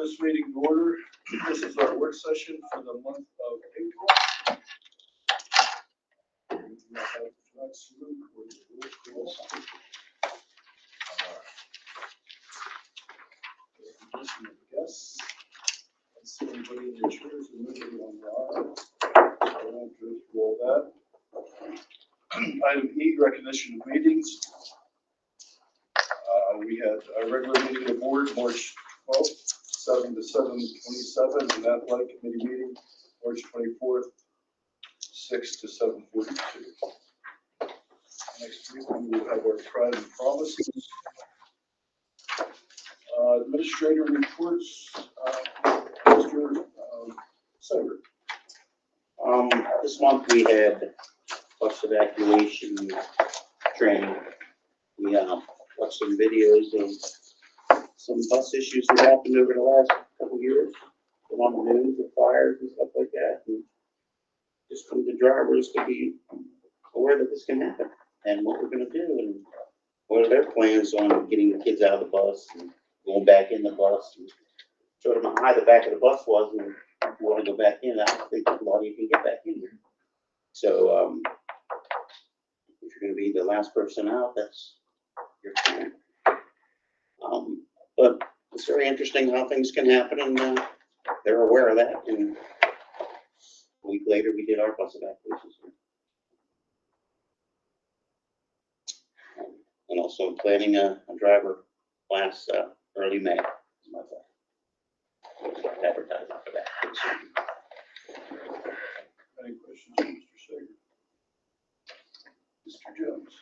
this meeting to order. This is our work session for the month of April. Yes. Let's see anybody in the chairs and nobody on the aisle. I won't go through all that. Item E, recognition of meetings. We had a regular meeting of the board March 12th, 7 to 7:27, and athletic committee meeting March 24th, 6 to 7:42. Next week we will have our pride and promises. Administrator reports. Mr. Seibert. This month we had bus evacuation training. We watched some videos of some bus issues that happened over the last couple of years. On the news with fires and stuff like that. And just from the drivers to be aware that this can happen and what we're going to do and what are their plans on getting the kids out of the bus and going back in the bus. And showed them how high the back of the bus was, and if you want to go back in, I don't think a lot of you can get back in there. So if you're going to be the last person out, that's your plan. But it's very interesting how things can happen, and they're aware of that. And a week later, we did our bus evacuations. And also planning a driver class early May. Advertising for that. Any questions, Mr. Sager? Mr. Jones.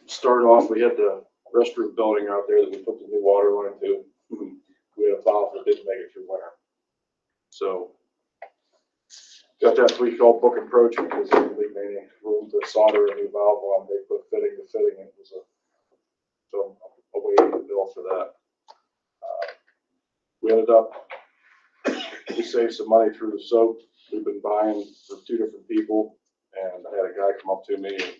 Start off, we had the restroom building out there that we put the new water line to. We had a valve that didn't make it through winter. So got that we call book and approaching because they didn't leave any room to solder a new valve on. They put fitting to fitting. It was so I'm awaiting the bill for that. We ended up, we saved some money through the soap. We've been buying from 2 different people, and I had a guy come up to me and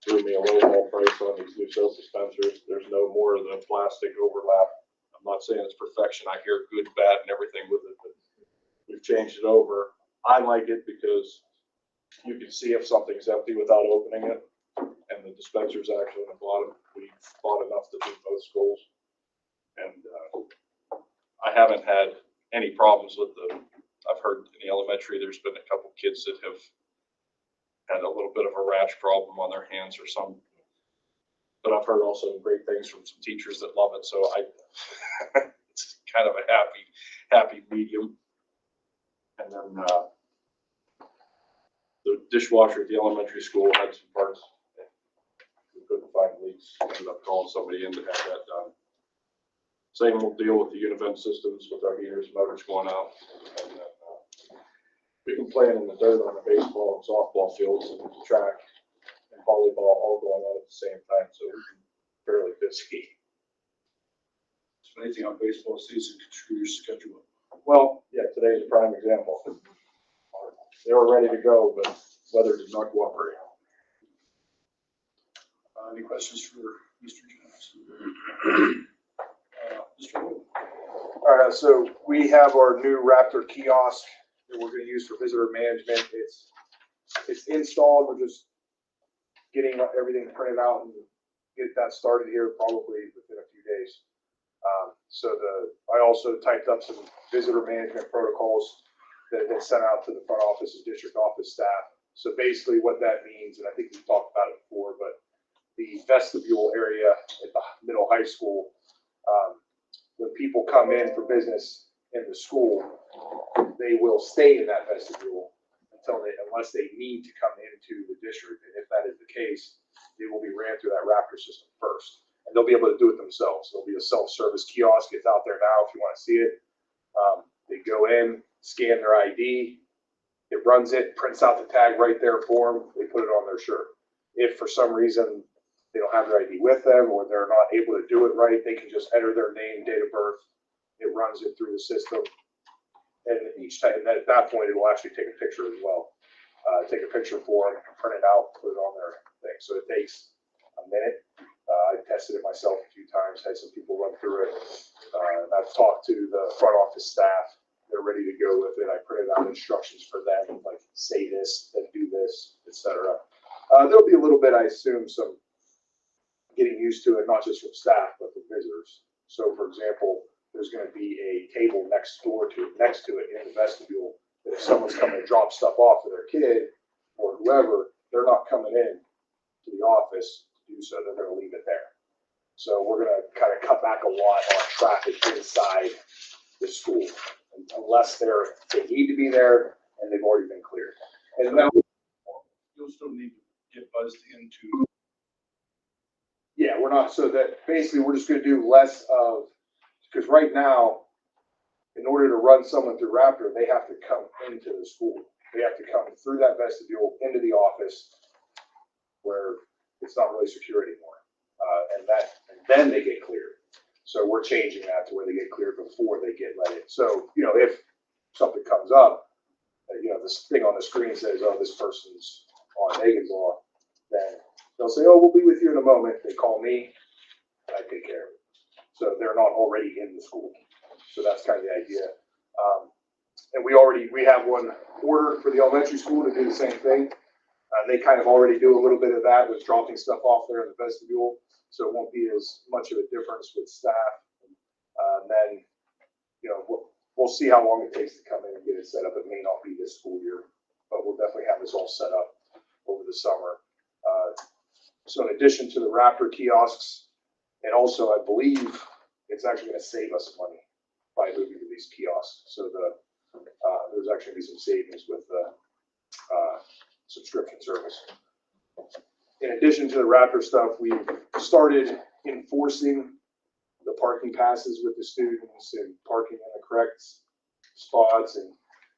threw me a low-ball price on these new soap dispensers. There's no more of the plastic overlap. I'm not saying it's perfection. I hear good, bad, and everything with it, but we've changed it over. I like it because you can see if something's empty without opening it, and the dispenser's actually in the bottom. We bought enough to do both schools, and I haven't had any problems with I've heard in the elementary there's been a couple kids that have had a little bit of a rash problem on their hands or some, but I've heard also great things from some teachers that love it. So it's kind of a happy medium. And then the dishwasher at the elementary school had some parts. We couldn't find leaks. Ended up calling somebody in to have that done. Same will deal with the Univent systems with our heaters, motors going out. And we can play in the dirt on the baseball and softball fields and track and volleyball all going on at the same time. So we're fairly busy. So anything on baseball season can screw your schedule up. Well, yeah, today's a prime example. They were ready to go, but weather did not cooperate. Any questions for Mr. Jones? Mr. Wood. All right, so we have our new Raptor kiosk that we're going to use for visitor management. It's installed. We're just getting everything printed out and get that started here probably within a few days. I also typed up some visitor management protocols that have been sent out to the front office and district office staff. So basically what that means, and I think we've talked about it before, but the vestibule area at the middle high school, when people come in for business in the school, they will stay in that vestibule unless they need to come into the district. And if that is the case, they will be ran through that Raptor system first. And they'll be able to do it themselves. There'll be a self-service kiosk. It's out there now if you want to see it. They go in, scan their ID, it runs it, prints out the tag right there for them. They put it on their shirt. If for some reason they don't have their ID with them or they're not able to do it right, they can just enter their name, date of birth. It runs it through the system. And each time, and then at that point, it will actually take a picture as well. Take a picture for them, print it out, put it on their thing. So it takes a minute. I tested it myself a few times, had some people run through it. And I've talked to the front office staff. They're ready to go with it. I printed out instructions for them, like say this, then do this, etc. There'll be a little bit, I assume, some getting used to it, not just from staff, but from visitors. So for example, there's going to be a table next to it in the vestibule. That if someone's coming to drop stuff off for their kid or whoever, they're not coming in to the office to do so. They're going to leave it there. So we're going to kind of cut back a lot on traffic inside the school, unless they need to be there and they've already been cleared. And now, You'll still need to get buzzed into. yeah, we're not, so that basically we're just going to do less of, because right now, in order to run someone through Raptor, they have to come into the school. They have to come through that vestibule into the office where it's not really secure anymore. And then they get cleared. So we're changing that to where they get cleared before they get let in. So, if something comes up, this thing on the screen says, oh, this person's on Megan's law, then they'll say, oh, we'll be with you in a moment. They call me, and I take care of it. So they're not already in the school. So that's kind of the idea. And we have one ordered for the elementary school to do the same thing. They kind of already do a little bit of that with dropping stuff off there in the vestibule. So it won't be as much of a difference with staff. And then, we'll see how long it takes to come in and get it set up. It may not be this school year, but we'll definitely have this all set up over the summer. So in addition to the Raptor kiosks, and also I believe it's actually going to save us money by moving to these kiosks. So there's actually be some savings with the subscription service. In addition to the Raptor stuff, we've started enforcing the parking passes with the students and parking in the correct spots. And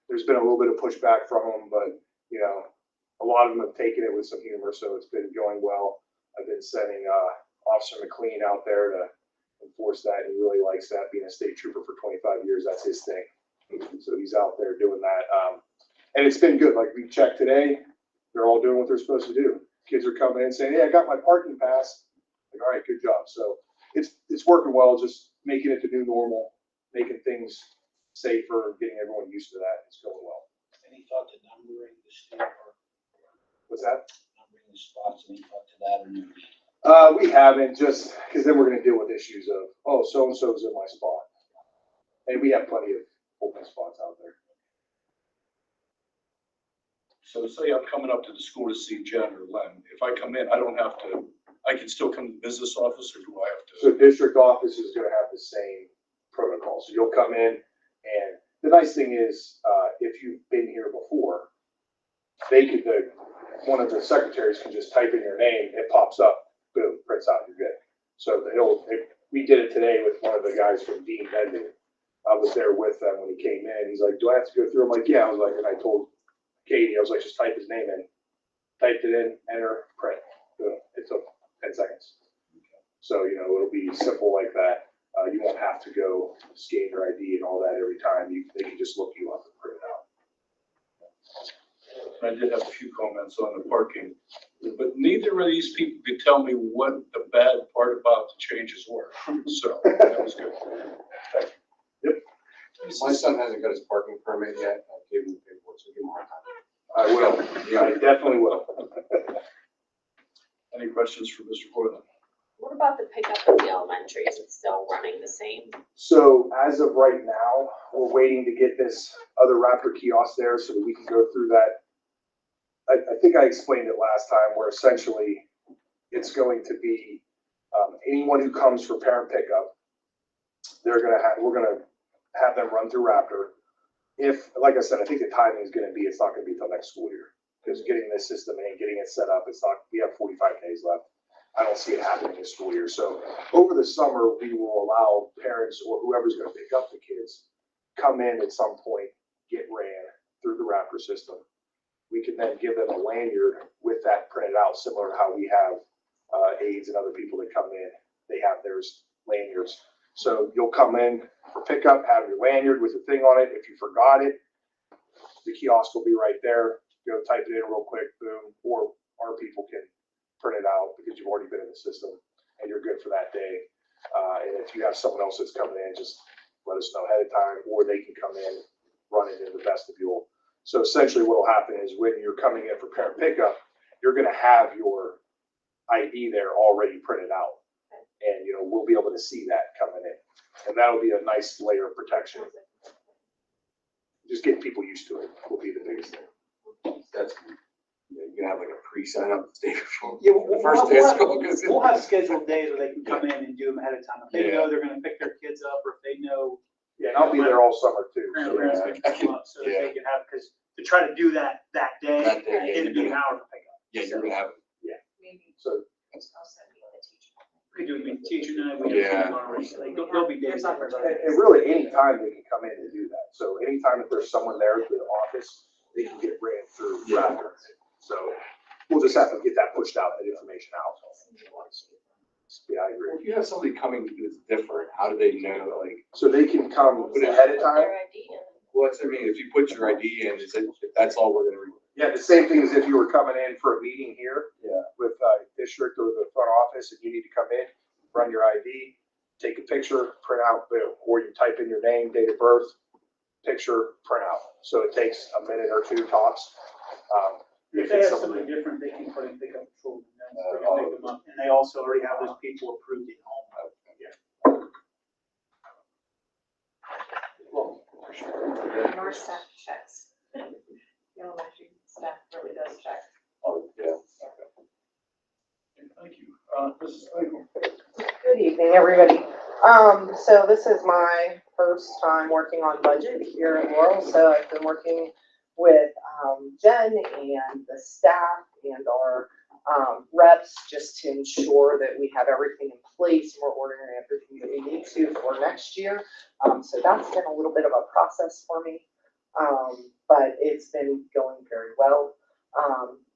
there's been a little bit of pushback from them, but a lot of them have taken it with some humor, so it's been going well. I've been sending Officer McLean out there to enforce that. He really likes that, being a state trooper for 25 years. That's his thing. So he's out there doing that. And it's been good. Like we checked today, they're all doing what they're supposed to do. Kids are coming in saying, hey, I got my parking pass. Like, all right, good job. So it's working well, just making it the new normal, making things safer, getting everyone used to that. It's going well. Any thought to numbering the student or What's that? numbering the spots? Any thought to that or no? We haven't, just because then we're going to deal with issues of, oh, so-and-so's in my spot. And we have plenty of open spots out there. So say I'm coming up to the school to see Jen or Len. If I come in, I can still come to the business office, or do I have to? So district office is going to have the same protocol. So you'll come in, and the nice thing is, if you've been here before, one of the secretaries can just type in your name, it pops up, boom, prints out, you're good. So we did it today with one of the guys from Dean Bending. I was there with them when he came in. He's like, do I have to go through? I'm like, yeah. I was like, and I told Katie, I was like, just type his name in. Typed it in, enter, print. Boom. It took 10 seconds. So, it'll be simple like that. You won't have to go scan your ID and all that every time. They can just look you up and print it out. I did have a few comments on the parking, but neither of these people could tell me what the bad part about the changes were. So that was good. Thank you. Yep. My son hasn't got his parking permit yet. I gave him the paperwork, so give him a hard time. I will. I definitely will. Any questions for Mr. Boylan? What about the pickup at the elementary? Is it still running the same? So as of right now, we're waiting to get this other Raptor kiosk there so that we can go through that. I think I explained it last time, where essentially it's going to be anyone who comes for parent pickup, we're going to have them run through Raptor. If, like I said, I think the timing is going to be, it's not going to be until next school year, because getting this system in, getting it set up, we have 45 days left. I don't see it happening this school year. So over the summer, we will allow parents or whoever's going to pick up the kids come in at some point, get ran through the Raptor system. We can then give them a lanyard with that printed out, similar to how we have aides and other people that come in. They have theirs lanyards. So you'll come in for pickup, have your lanyard with the thing on it. If you forgot it, the kiosk will be right there. Go type it in real quick, boom, or our people can print it out because you've already been in the system and you're good for that day. And if you have someone else that's coming in, just let us know ahead of time, or they can come in, run it in the vestibule. So essentially what will happen is when you're coming in for parent pickup, you're gonna have your ID there already printed out. And, we'll be able to see that coming in. And that'll be a nice layer of protection. Just getting people used to it will be the biggest thing. That's, you're gonna have like a pre-sign up the day before. Yeah, The first day of school, we'll have scheduled days where they can come in and do them ahead of time. If they Yeah. know they're gonna pick their kids up, or if they know Yeah, and I'll be there all summer too. so- parents Yeah, gonna pick them up, so that yeah. they can have, because to try to do that day, That day, yeah, it'd be an hour to pick up. Yeah, you're gonna have, Maybe So, I'll send you the teacher. We could do it teacher night, we have Yeah. tomorrow, so like, there'll be days. and really, anytime they can come in and do that. So anytime if there's someone there at the office, they can get ran through Raptor. So we'll just have to get that pushed out, that information out. Yeah, I agree. if you have somebody coming that's different, how do they know, like, So they can come ahead of time. Their ID in. what's, I mean, if you put your ID in, is it, that's all we're gonna read? Yeah, the same thing as if you were coming in for a meeting here. Yeah. With district or the front office, and you need to come in, run your ID, take a picture, print out, or you type in your name, date of birth, picture, print out. So it takes a minute or two tops. If they have something different, they can put in pickup for them, and then we can pick them up, and they also already have those people approved at home. Your staff checks. Elementary staff really does check. Oh, yeah. Thank you. Mrs. Michael. Good evening, everybody. So this is my first time working on budget here in Laurel, so I've been working with, Jen and the staff and our, reps just to ensure that we have everything in place and we're ordering everything that we need to for next year. So that's been a little bit of a process for me, but it's been going very well.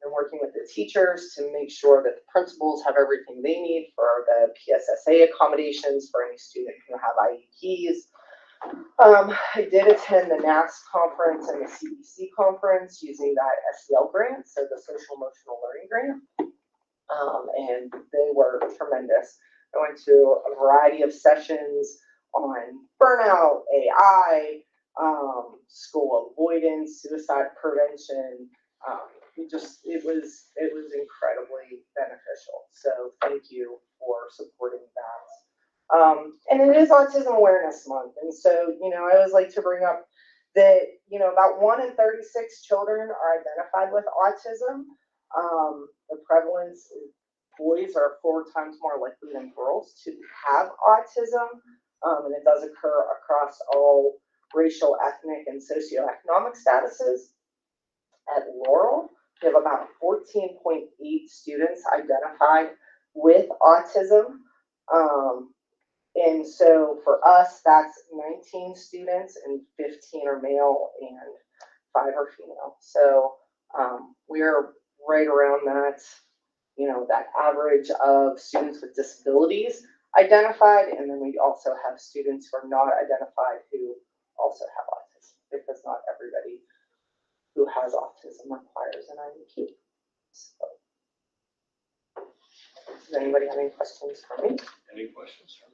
And working with the teachers to make sure that the principals have everything they need for the PSSA accommodations for any student who have IEPs. I did attend the NASS conference and the CBC conference using that SEL grant, so the social emotional learning grant. And they were tremendous. I went to a variety of sessions on burnout, AI, school avoidance, suicide prevention. It was incredibly beneficial. So thank you for supporting that. And it is Autism Awareness Month. And so, I always like to bring up that, about 1 in 36 children are identified with autism. The prevalence, boys are 4 times more likely than girls to have autism. And it does occur across all racial, ethnic, and socioeconomic statuses. At Laurel, we have about 14.8 students identified with autism. And so for us, that's 19 students and 15 are male and 5 are female. So we're right around that, that average of students with disabilities identified. And then we also have students who are not identified who also have autism, because not everybody who has autism requires an IEP. So, does anybody have any questions for me? Any questions from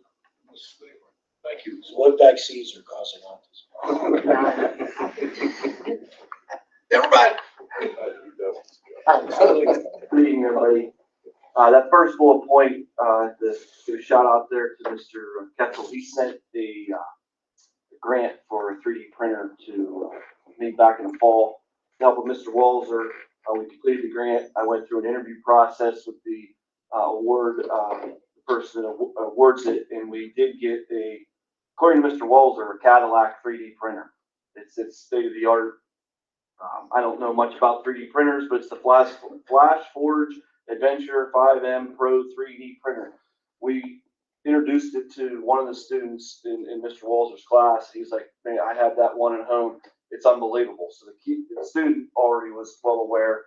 Mrs. Michael? Thank you. So what vaccines are causing autism? Everybody. Good evening, everybody. That first bullet point, to give a shout out there to Mr. Ketchel. He sent the grant for a 3D printer to me back in the fall. To help with Mr. Walzer, we completed the grant. I went through an interview process with the person that awards it, and we did get according to Mr. Walzer, a Cadillac 3D printer. It's state of the art. I don't know much about 3D printers, but it's the Flash Forge Adventure 5M Pro 3D printer. We introduced it to one of the students in Mr. Walzer's class. He's like, man, I have that one at home. It's unbelievable. So the student already was well aware.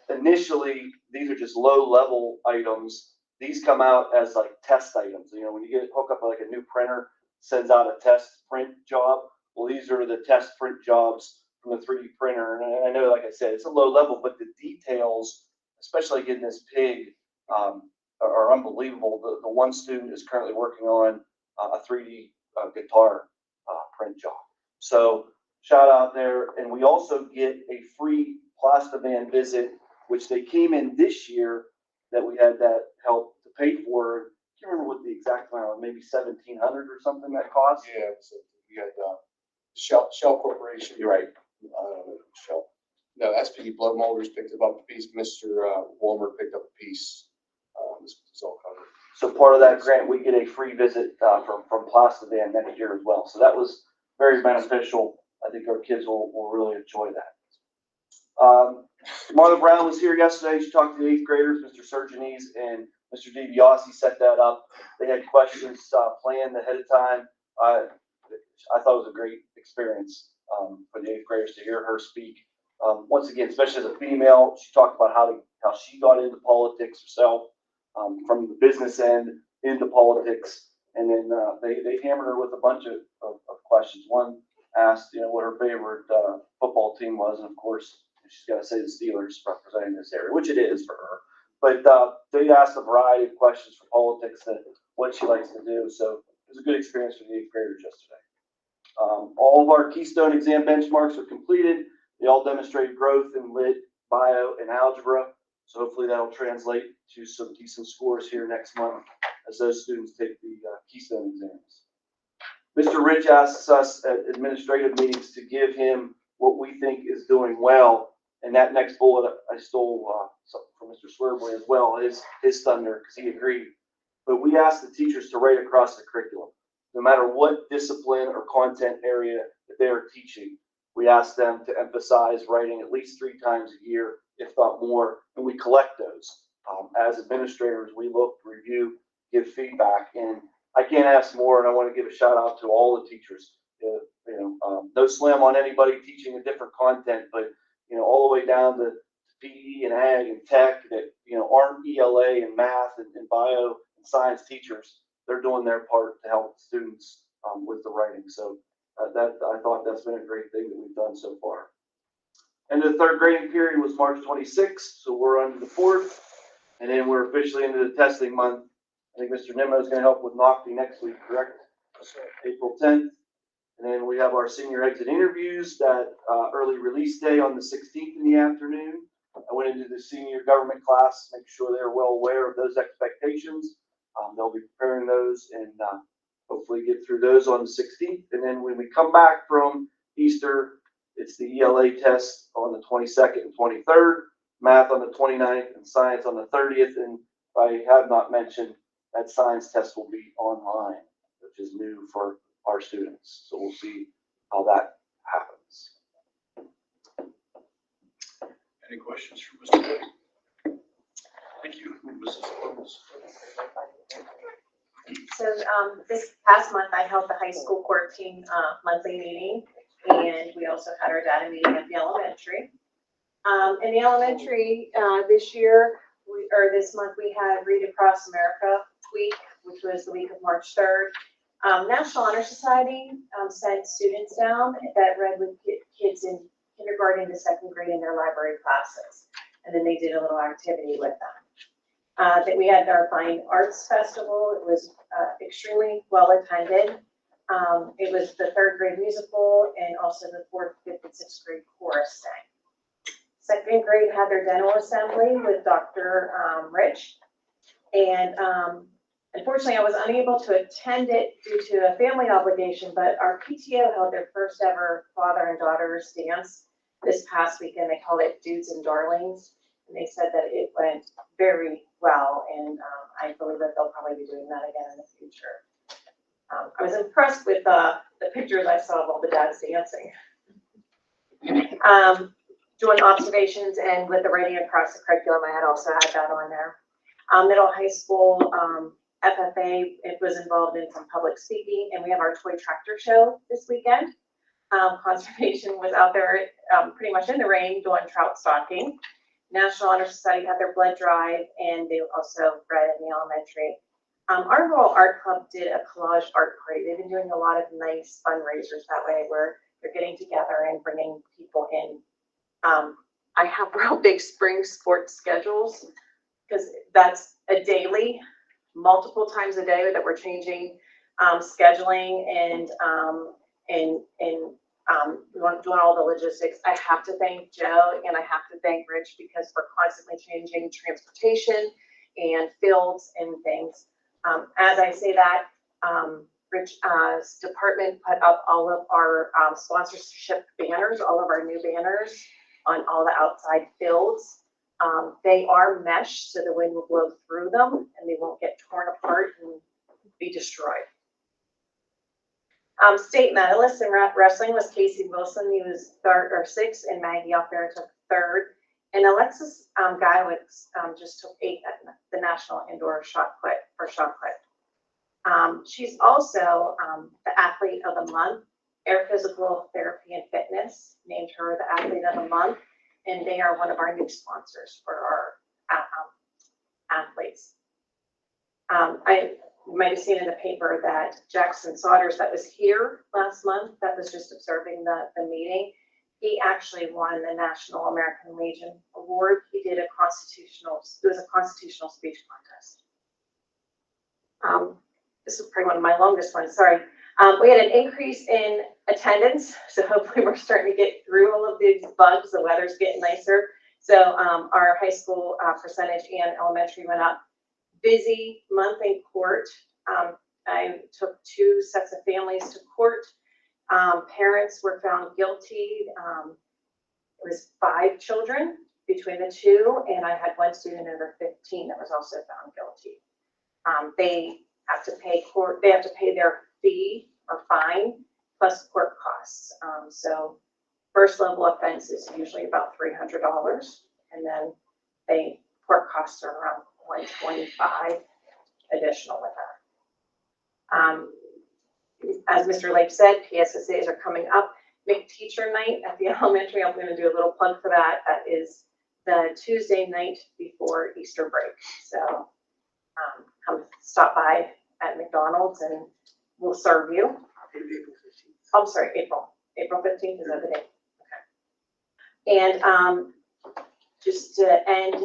Initially, these are just low-level items. These come out as like test items. When you hook up like a new printer, sends out a test print job. Well, these are the test print jobs from the 3D printer. And I know, like I said, it's a low level, but the details, especially getting this pig, are unbelievable. The one student is currently working on a 3D guitar print job. So shout out there. And we also get a free Plastivan visit, which they came in this year that we had that help to pay for. I can't remember what the exact amount was, maybe $1,700 or something that cost. Yeah, so we had, Shell Corporation. You're right. Shell. No, SPD Blood Molders picked up a piece, Mr. Walmer picked up a piece. This was all covered. So part of that grant, we get a free visit from Plastivan next year as well. So that was very beneficial. I think our kids will really enjoy that. Marla Brown was here yesterday. She talked to the 8th graders, Mr. Surgeonese and Mr. DiBiase set that up. They had questions planned ahead of time. I thought it was a great experience for the 8th graders to hear her speak. Once again, especially as a female, she talked about how she got into politics herself, from the business end into politics. And then they hammered her with a bunch of questions. One asked, what her favorite football team was. And of course, she's got to say the Steelers representing this area, which it is for her. But they asked a variety of questions for politics and what she likes to do. So it was a good experience for the 8th graders yesterday. All of our Keystone exam benchmarks are completed. They all demonstrate growth in lit, bio, and algebra. So hopefully that'll translate to some decent scores here next month as those students take the Keystone exams. Mr. Rich asks us at administrative meetings to give him what we think is doing well. And that next bullet I stole something from Mr. Swerbley as well, his thunder, because he agreed. But we asked the teachers to write across the curriculum. No matter what discipline or content area that they are teaching, we ask them to emphasize writing at least 3 times a year, if not more, and we collect those. As administrators, we look, review, give feedback, and I can't ask more, and I want to give a shout out to all the teachers. No slam on anybody teaching a different content, but all the way down to PE and ag and tech that aren't ELA and math and bio and science teachers. They're doing their part to help students with the writing. So that I thought that's been a great thing that we've done so far. And the 3rd grading period was March 26th, so we're on to the 4th, and then we're officially into the testing month. I think Mr. Nimmo is going to help with NOCTI next week, correct? April 10th. And then we have our senior exit interviews, that early release day on the 16th in the afternoon. I went into the senior government class, make sure they're well aware of those expectations. They'll be preparing those and hopefully get through those on the 16th. And then when we come back from Easter, it's the ELA test on the 22nd and 23rd, math on the 29th, and science on the 30th. And I have not mentioned that science test will be online, which is new for our students. So we'll see how that happens. Any questions for Mr. Wood? Thank you, Mrs. Holmes. So this past month, I held the high school court team monthly meeting, and we also had our data meeting at the elementary. In the elementary this month, we had Read Across America week, which was the week of March 3rd. National Honor Society sent students down that read with kids in kindergarten to 2nd grade in their library classes, and then they did a little activity with them. That we had our Fine Arts Festival. It was extremely well attended. It was the 3rd grade musical, and also the 4th, 5th, and 6th grade chorus sang. 2nd grade had their dental assembly with Dr. Rich, and unfortunately, I was unable to attend it due to a family obligation, but our PTO held their first ever father and daughters dance this past weekend. They called it Dudes and Darlings, and they said that it went very well, and I believe that they'll probably be doing that again in the future. I was impressed with the pictures I saw of all the dads dancing. Doing observations and with the writing across the curriculum, I had also had that on there. Middle high school FFA, it was involved in some public speaking, and we have our toy tractor show this weekend. Conservation was out there pretty much in the rain doing trout stocking. National Honor Society had their blood drive, and they also read in the elementary. Our rural art club did a collage art parade. They've been doing a lot of nice fundraisers that way, where they're getting together and bringing people in. I have real big spring sports schedules, because that's a daily, multiple times a day that we're changing, scheduling and doing all the logistics. I have to thank Joe and I have to thank Rich because we're constantly changing transportation and fields and things. As I say that, Rich's department put up all of our sponsorship banners, all of our new banners on all the outside fields. They are mesh, so the wind will blow through them and they won't get torn apart and be destroyed. State medalist in wrestling was Casey Wilson. He was third or sixth, and Maggie Alfair took third. And Alexis Guyowitz just took 8th at the National Indoor Shot Put for shot put. She's also the Athlete of the Month. Air Physical Therapy and Fitness named her the Athlete of the Month, and they are one of our new sponsors for our athletes. You might have seen in the paper that Jackson Saunders, that was here last month, that was just observing the meeting. He actually won the National American Legion Award. He did it was a constitutional speech contest. This is probably one of my longest ones, sorry. We had an increase in attendance, so hopefully we're starting to get through all of these bugs. The weather's getting nicer. So our high school percentage and elementary went up. Busy month in court. I took 2 sets of families to court. Parents were found guilty. It was 5 children between the 2, and I had 1 student over 15 that was also found guilty. They have to pay their fee or fine plus court costs. So first level offense is usually about $300, and then court costs are around $125 additional with that. As Mr. Lake said, PSSAs are coming up. Make Teacher Night at the elementary. I'm going to do a little plug for that. That is the Tuesday night before Easter break. So come stop by at McDonald's and we'll serve you. April 15th. I'm sorry, April 15th is that the day? Okay. And just to end,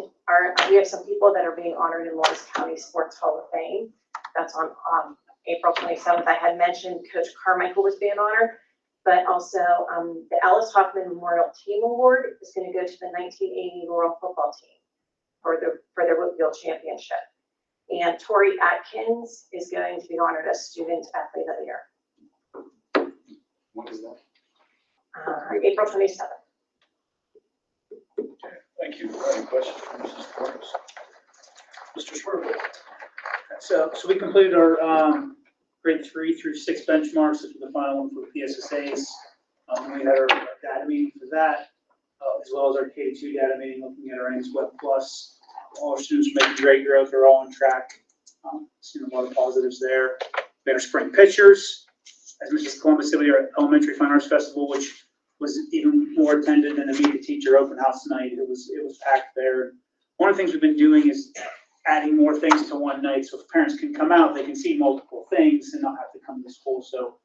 we have some people that are being honored in Lawrence County Sports Hall of Fame. That's on April 27th. I had mentioned Coach Carmichael was being honored, but also the Ellis Hoffman Memorial Team Award is going to go to the 1980 Laurel football team for their Whitfield Championship. And Tori Atkins is going to be honored as Student Athlete of the Year. When is that? April 27th. Okay, thank you. Any questions for Mrs. Flores? Mr. Swerve? So we completed our grade 3 through 6 benchmarks. This was the final one for PSSAs. We had our data meeting for that, as well as our K-2 data meeting, looking at our Ames Web Plus. All our students are making great growth. They're all on track. Seen a lot of positives there. We had our spring pictures. As Mrs. Columbus said, we had our Elementary Fine Arts Festival, which was even more attended than the Meet the Teacher open house night. It was packed there. One of the things we've been doing is adding more things to one night, so if parents can come out, they can see multiple things and not have to come to school. So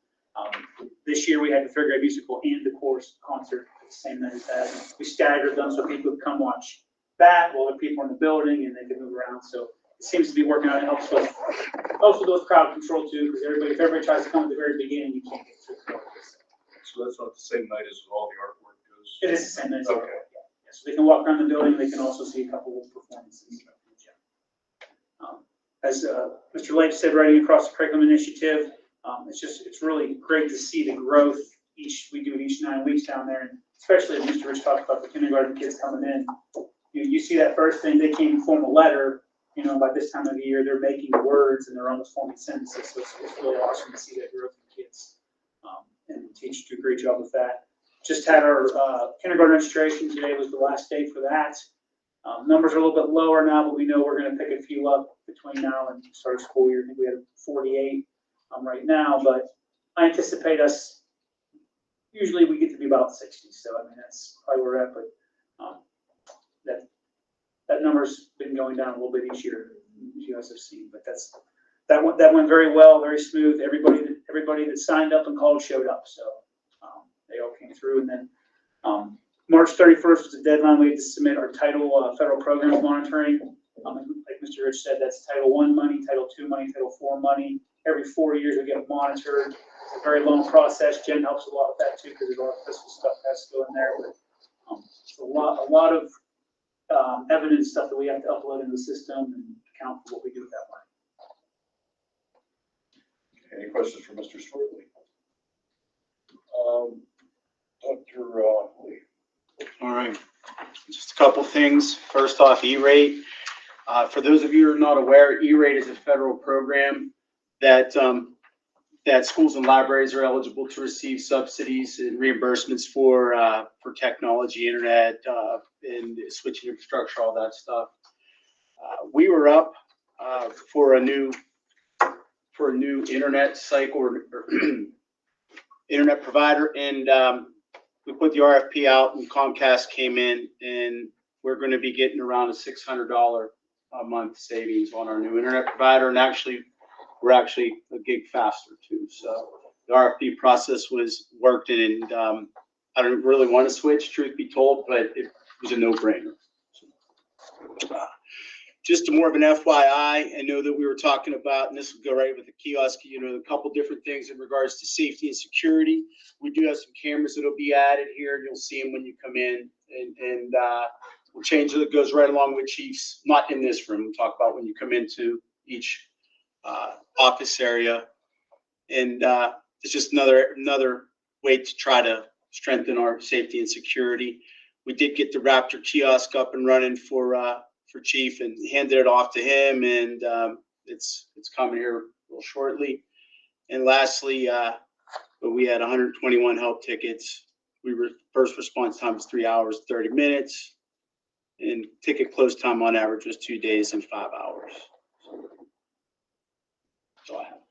this year we had the third grade musical and the chorus concert at the same night as that. We staggered them so people could come watch that while the people in the building and they could move around. So it seems to be working out. It helps with crowd control too, because if everybody tries to come at the very beginning, you can't get through the crowd. So that's not the same night as all the artwork goes? It is the same night. Okay. Yeah. So they can walk around the building. They can also see a couple of performances. As Mr. Lake said, writing across the curriculum initiative, it's really great to see the growth we do it each 9 weeks down there, and especially as Mr. Rich talked about the kindergarten kids coming in. You see that first thing, they can't even form a letter. By this time of the year, they're making words and they're almost forming sentences. So it's really awesome to see that growth in kids. And the teachers do a great job with that. Just had our kindergarten registration. Today was the last day for that. Numbers are a little bit lower now, but we know we're going to pick a few up between now and start of school year. I think we have 48 right now, but I anticipate us, usually we get to be about 60. So, that's probably where we're at, but that number's been going down a little bit each year, as you guys have seen, but that went very well, very smooth. Everybody that signed up and called showed up. So they all came through, and then March 31st was the deadline. We had to submit our title federal programs monitoring. Like Mr. Rich said, that's Title I money, Title II money, Title IV money. Every 4 years we get monitored. It's a very long process. Jen helps a lot with that too, because there's a lot of fiscal stuff that has to go in there. But it's a lot of evidence stuff that we have to upload in the system and account for what we do with that money. Any questions for Mr. Swartley? Dr. Lee. All right, just a couple things. First off, E-rate. For those of you who are not aware, E-rate is a federal program that that schools and libraries are eligible to receive subsidies and reimbursements for technology, internet, and switching infrastructure, all that stuff. We were up for a new internet cycle or internet provider, and we put the RFP out, and Comcast came in, and we're going to be getting around a $600 a month savings on our new internet provider, and we're actually a gig faster too. So the RFP process worked, and I don't really want to switch, truth be told, but it was a no-brainer. Just more of an FYI, I know that we were talking about, and this will go right with the kiosk, a couple different things in regards to safety and security. We do have some cameras that'll be added here, and you'll see them when you come in, and we'll change it. It goes right along with Chief's, not in this room. We'll talk about when you come into each office area, and it's just another way to try to strengthen our safety and security. We did get the Raptor kiosk up and running for Chief and handed it off to him, and it's coming here real shortly. And lastly, we had 121 help tickets. First response time was 3 hours, 30 minutes, and ticket close time on average was 2 days and 5 hours. That's all I have.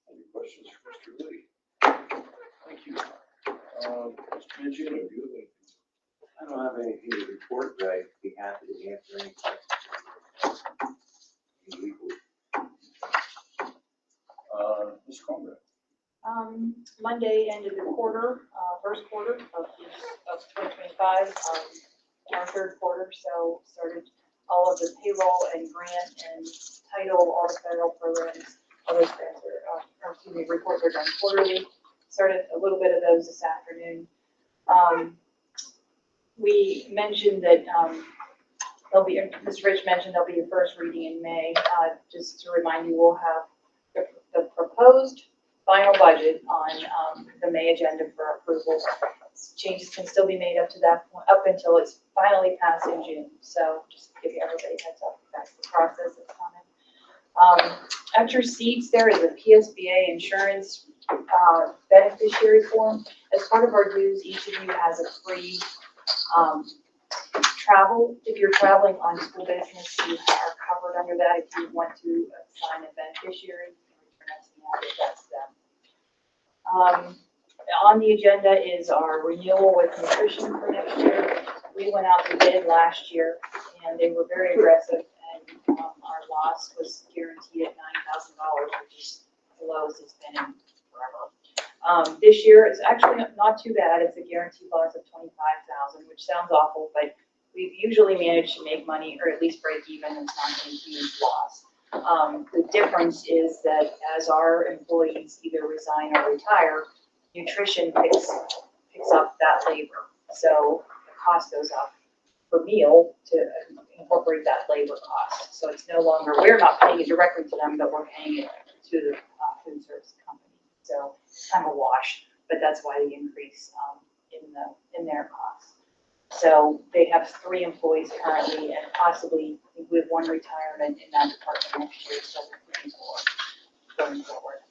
Any questions for Mr. Lee? Thank you. Mr. Mangino, do you have anything? I don't have anything to report, but I'd be happy to answer any questions. Ms. Conrad. Monday ended the quarter, first quarter of 2025, our third quarter, so started all of the payroll and grant and title, all the federal programs, all those grants are, reports are done quarterly. Started a little bit of those this afternoon. We mentioned that Mr. Rich mentioned there'll be a first reading in May. Just to remind you, we'll have the proposed final budget on the May agenda for approval. Changes can still be made up to that point, up until it's finally passed in June. So just to give everybody a heads up, that's the process that's coming. At your seats, there is a PSBA insurance beneficiary form. As part of our dues, each of you has a free travel. If you're traveling on school business, you are covered under that. If you want to assign a beneficiary, that's them. On the agenda is our renewal with nutrition for next year. We went out to bid last year, and they were very aggressive, and our loss was guaranteed at $9,000, which is the lowest it's been in forever. This year, it's actually not too bad. It's a guaranteed loss of $25,000, which sounds awful, but we've usually managed to make money, or at least break even. It's not a huge loss. The difference is that as our employees either resign or retire, nutrition picks up that labor. So the cost goes up per meal to incorporate that labor cost. So it's no longer, we're not paying it directly to them, but we're paying it to the food service company. So it's kind of a wash, but that's why the increase in their costs. So they have 3 employees currently, and possibly we have 1 retirement in that department next year, so we're looking for going forward.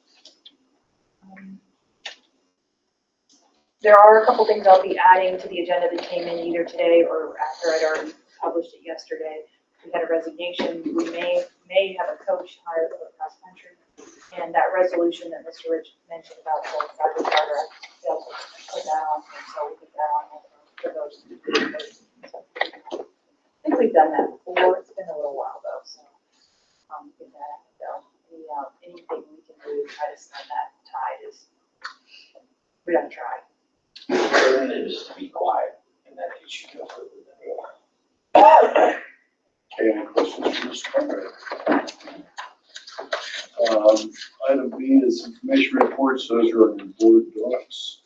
There are a couple things I'll be adding to the agenda that came in either today or after I'd already published it yesterday. We had a resignation. We may have a coach hired for cross country, and that resolution that Mr. Rich mentioned about the cyber charter, they'll put that on, so we put that on for those. I think we've done that before. It's been a little while though, so get that out. Anything we can do to try to stem that tide is we gotta try. The alternative is to be quiet, and that you should go further than you are. Okay, any questions for Ms. Conrad. Item B is information reports. Those are on your board docs.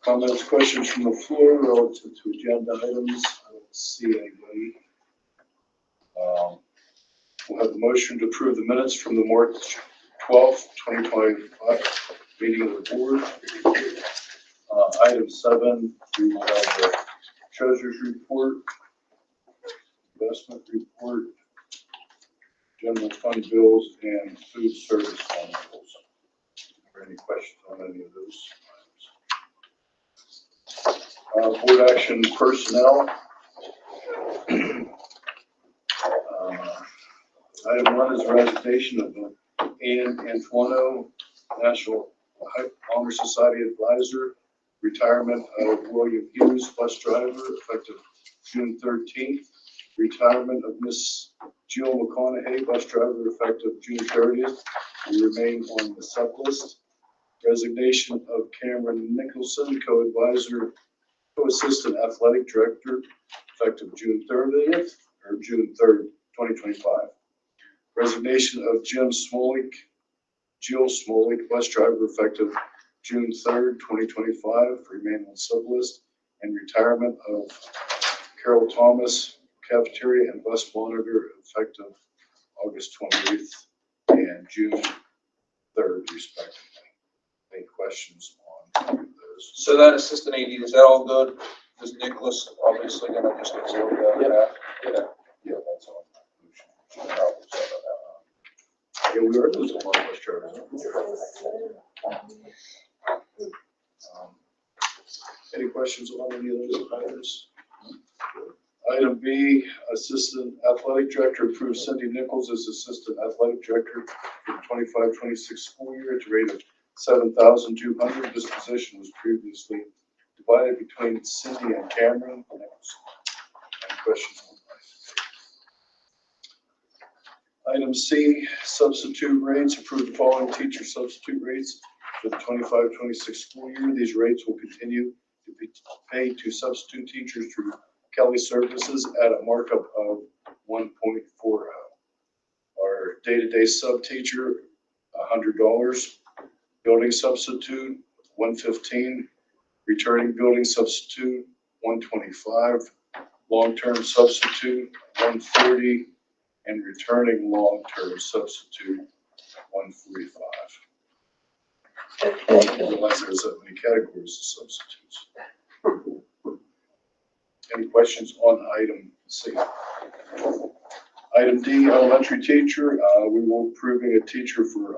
Comments, questions from the floor relative to agenda items? I don't see anybody. We'll have a motion to approve the minutes from the March 12th, 2025 meeting of the board. Item 7, we will have the treasurer's report, investment report, general fund bills, and food service fund bills. Are there any questions on any of those items? Board action personnel. Item 1 is resignation of Ann Antuono, National Honor Society Advisor, retirement of William Hughes, bus driver, effective June 13th, retirement of Miss Jill McConaughey, bus driver, effective June 30th, will remain on the sub list. Resignation of Cameron Nicholson, co-advisor, co-assistant athletic director, effective June 30th, or June 3rd, 2025. Resignation of Jill Smolik, bus driver, effective June 3rd, 2025, remain on sub list. And retirement of Carol Thomas, cafeteria and bus monitor, effective August 28th and June 3rd, respectively. Any questions on those? So that assistant AD, is that all good? Is Nicholas obviously gonna just absorb that? Yeah, that's all. Yeah, we are losing a lot of bus drivers. Any questions on any of those items? Item B, Assistant Athletic Director, approves Cindy Nichols as Assistant Athletic Director for the 25-26 school year at the rate of $7,200. This position was previously divided between Cindy and Cameron Nichols. Any questions on that? Item C, substitute rates, approve the following teacher substitute rates for the 25-26 school year. These rates will continue to be paid to substitute teachers through Kelly Services at a markup of 1.40. Our day-to-day sub teacher, $100. Building substitute, $115. Returning building substitute, $125. Long-term substitute, $140. And returning long-term substitute, $145. Realize there's that many categories of substitutes. Any questions on item C? Item D, elementary teacher. We will be approving a teacher for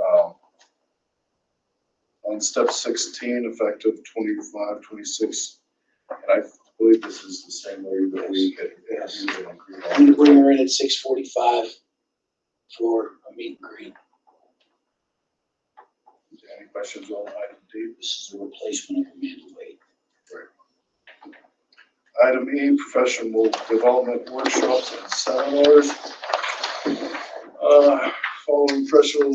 on step 16, effective 25-26. And I believe this is the same way that we had interviewed and agreed I'm gonna on. bring her in at 6:45 for a meet and greet. Any questions on item D? This is a replacement of Amanda Wade. Item E, professional development workshops and seminars. Following professional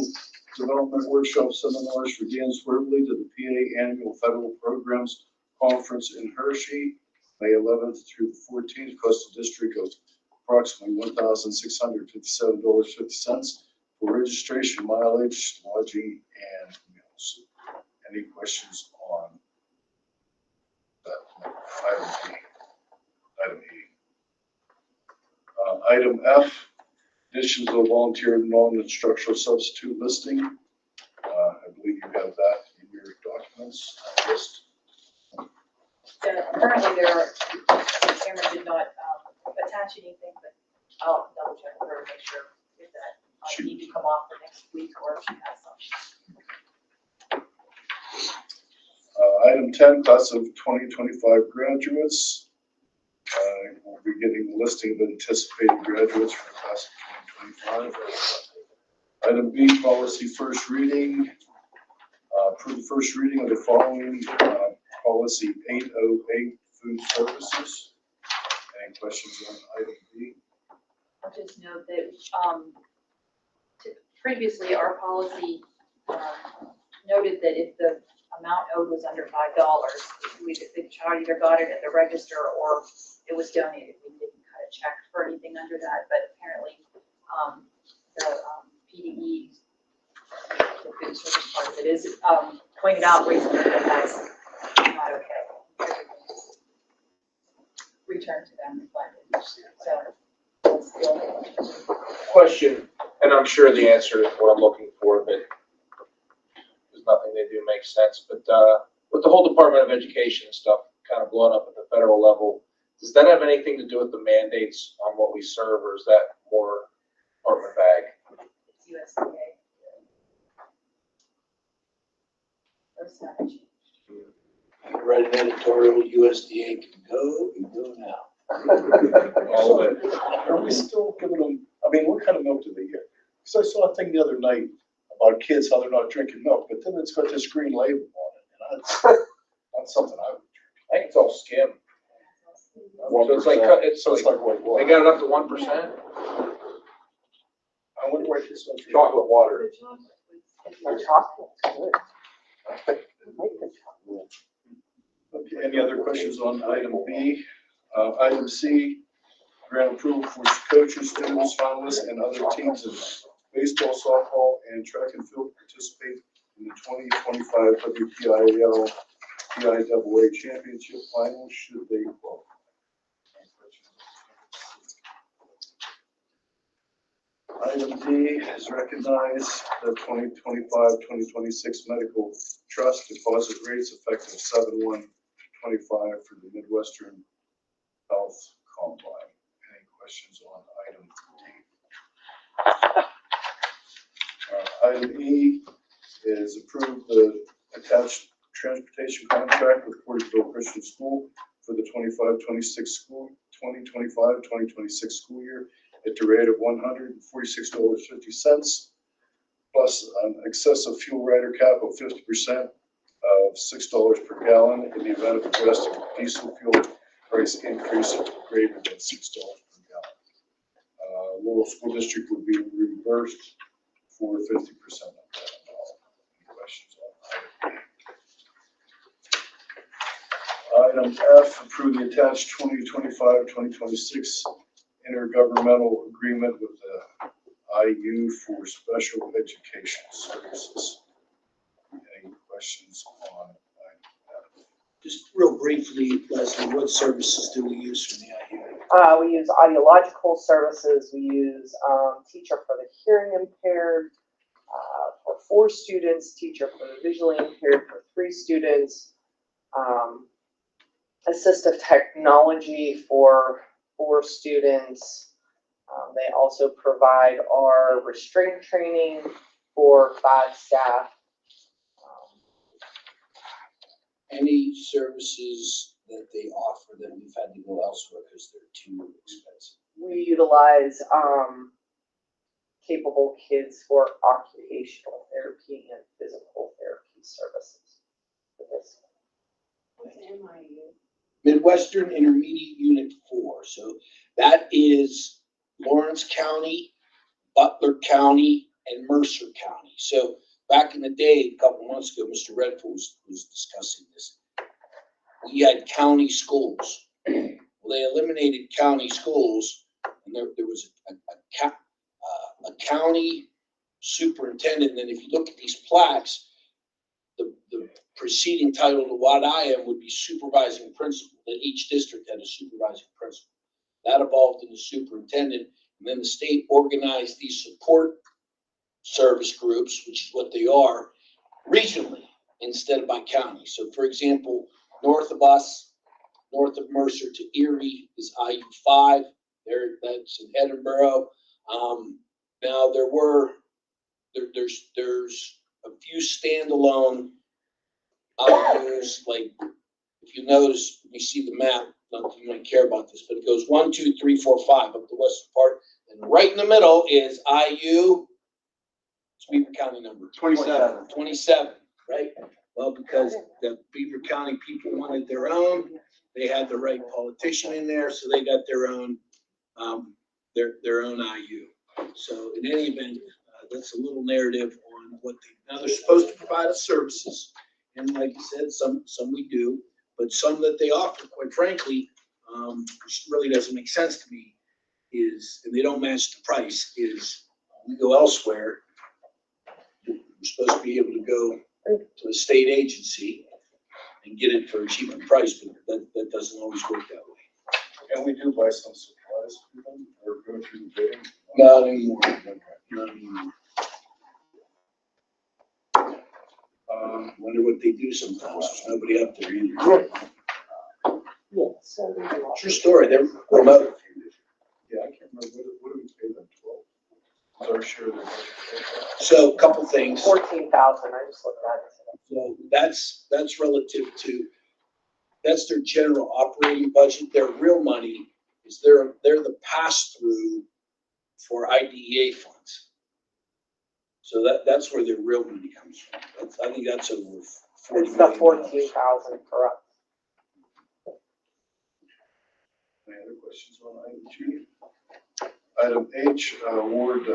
development workshop seminars for Dan Swervely to the PA Annual Federal Programs Conference in Hershey, May 11th through the 14th, cost the district of approximately $1,657.50 for registration, mileage, lodging, and meals. Any questions on that? Item E. Item F, additions of volunteer non-instructional substitute listing. I believe you have that in your documents, list. Currently, Cameron did not attach anything, but I'll double check with her to make sure if that might need to come off for next week or if she has some. Item 10, class of 2025 graduates. We'll be getting a listing of anticipated graduates for the class of 2025. Item B, policy first reading. Approve the first reading of the following policy 808, food services. Any questions on item B? I'll just note that previously our policy noted that if the amount owed was under $5, the child either got it at the register or it was donated. We didn't cut a check for anything under that, but apparently has, pointed out recently that that's not okay. Return to them refunded, so. That's the only Question, and I'm sure the answer is what I'm looking for, but there's nothing they do makes sense, but, with the whole Department of Education and stuff kind of blowing up at the federal level, does that have anything to do with the mandates on what we serve, or is that more department bag? USDA. First time. Write an editorial, USDA can go and go now. All of it. Are we still giving them, I mean, what kind of milk do they get? Because I saw a thing the other night about kids, how they're not drinking milk, but then it's got this green label on it, and that's not something I would drink. I think it's all skim. So it's like, It's like white they water. got it up to 1%? I wonder where this is. Chocolate water. The chocolate's good. I like the chocolate. Okay, any other questions on item B? Item C, grant approval for coaches, students, finalists, and other teams in baseball, softball, and track and field participate in the 2025 WPIAL PIAA Championship Finals should they qualify. Item D is recognize the 2025-2026 medical trust deposit rates effective 7/1/25 for the Midwestern Health Combine. Any questions on item D? Item E is approve the attached transportation contract with Porterville Christian School for the 2025-2026 school year at the rate of $146.50 plus an excessive fuel rider cap of 50% of $6 per gallon in the event of a drastic diesel fuel price increase greater than $6 per gallon. Laurel School District would be reimbursed for 50% of that. Any questions on item? Item F, approve the attached 2025-2026 intergovernmental agreement with the IU for special education services. Any questions on item F? Just real briefly, Leslie, what services do we use from the IU? We use audiological services, we use, teacher for the hearing impaired, for 4 students, teacher for the visually impaired for 3 students, assistive technology for 4 students. They also provide our restraint training for 5 staff. Any services that they offer that we've had to go elsewhere because they're too expensive? We utilize, Capable Kids for occupational therapy and physical therapy services for this. What's MIU? Midwestern Intermediate Unit 4, so that is Lawrence County, Butler County, and Mercer County. So back in the day, a couple months ago, Mr. Redford was discussing this. We had county schools. Well, they eliminated county schools, and there was a county superintendent. And if you look at these plaques, the preceding title to what I am would be supervising principal, that each district had a supervising principal. That evolved into superintendent, and then the state organized these support service groups, which is what they are, regionally instead of by county. So for example, north of us, north of Mercer to Erie is IU5. That's in Edinburgh. Now there's a few standalone IUs, like if you notice, you see the map, not that you might care about this, but it goes 1, 2, 3, 4, 5 up the western part, and right in the middle is IU. It's Beaver County number 27. 27, right? Well, because the Beaver County people wanted their own, they had the right politician in there, so they got their own IU. So in any event, that's a little narrative on what now they're supposed to provide us services, and like you said, some we do, but some that they offer, quite frankly, which really doesn't make sense to me, is, and they don't match the price, is we go elsewhere. We're supposed to be able to go to a state agency and get it for a cheaper price, but that doesn't always work that way. And we do buy some supplies for them, or go through the bidding. Not anymore. Not anymore. Wonder what they do sometimes. There's nobody up there either. Yeah, so there's a lot. True story. They're remote. Yeah, I can't remember, what do we pay them, 12? Is our share of their budget? So a couple things. 14,000, I just looked at it. So that's relative to, that's their general operating budget. Their real money is they're the pass-through for IDEA funds. So that's where their real money comes from. I think that's over $40 It's the million. 14,000 for us. Any other questions on item G? Item H, award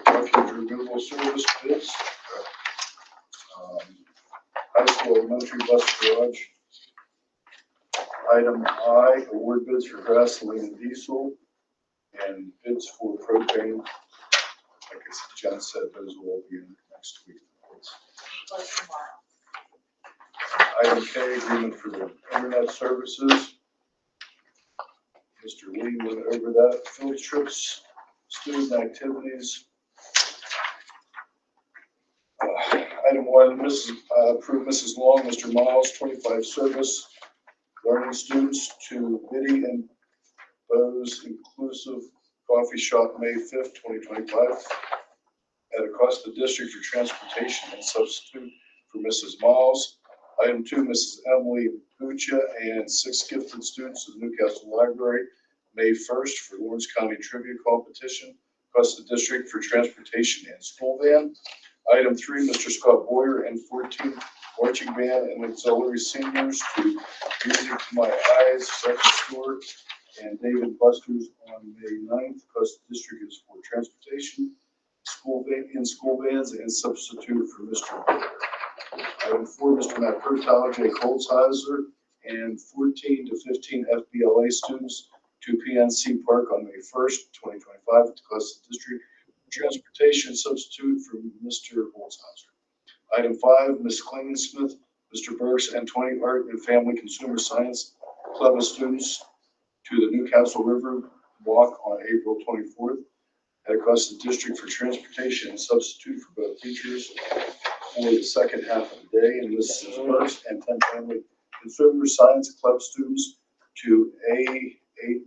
refuge removal service bids. High school elementary bus garage. Item I, award bids for gasoline and diesel, and bids for propane. Like Jen said, those will all be in next week. Item K, agreement for the internet services. Mr. Lee went over that. Field trips, student activities. Item 1, approve Mrs. Long, Mr. Miles, 25 service learning students to Biddy and Bose Inclusive Coffee Shop, May 5th, 2025, at a cost to the district for transportation and substitute for Mrs. Miles. Item 2, Mrs. Emily Bucha and 6 gifted students of Newcastle Library, May 1st, for Lawrence County Trivia Competition, cost the district for transportation and school van. Item 3, Mr. Scott Boyer and 14 marching band and auxiliary seniors to Music to My Eyes, Second Store, and David Buster's on May 9th, cost the district is for transportation, school vans, and substitute for Mr. Boyer. Item 4, Mr. Matt Pertile, Jay Colzheiser, and 14 to 15 FBLA students to PNC Park on May 1st, 2025, to cost the district transportation substitute for Mr. Colzheiser. Item 5, Ms. Klingensmith, Mr. Burks, and 20 Art and Family Consumer Science Club of students to the Newcastle River Walk on April 24th, at a cost to the district for transportation and substitute for both teachers for the second half of the day, and Mrs. Burks and 10 Family Consumer Science Club students to A8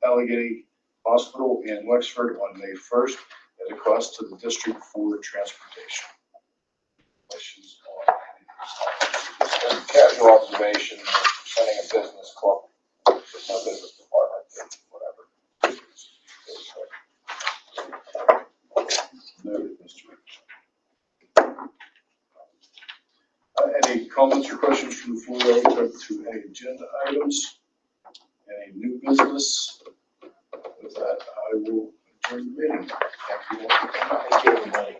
Allegheny Hospital in Wexford on May 1st, at a cost to the district for transportation. Questions on any of this? Casual observation, running a business club, there's no business department, whatever. Noted, Mr. Any comments or questions from the floor relative to any agenda items? Any new business? With that, I will adjourn the meeting. Thank you all for coming. Thank you, everybody.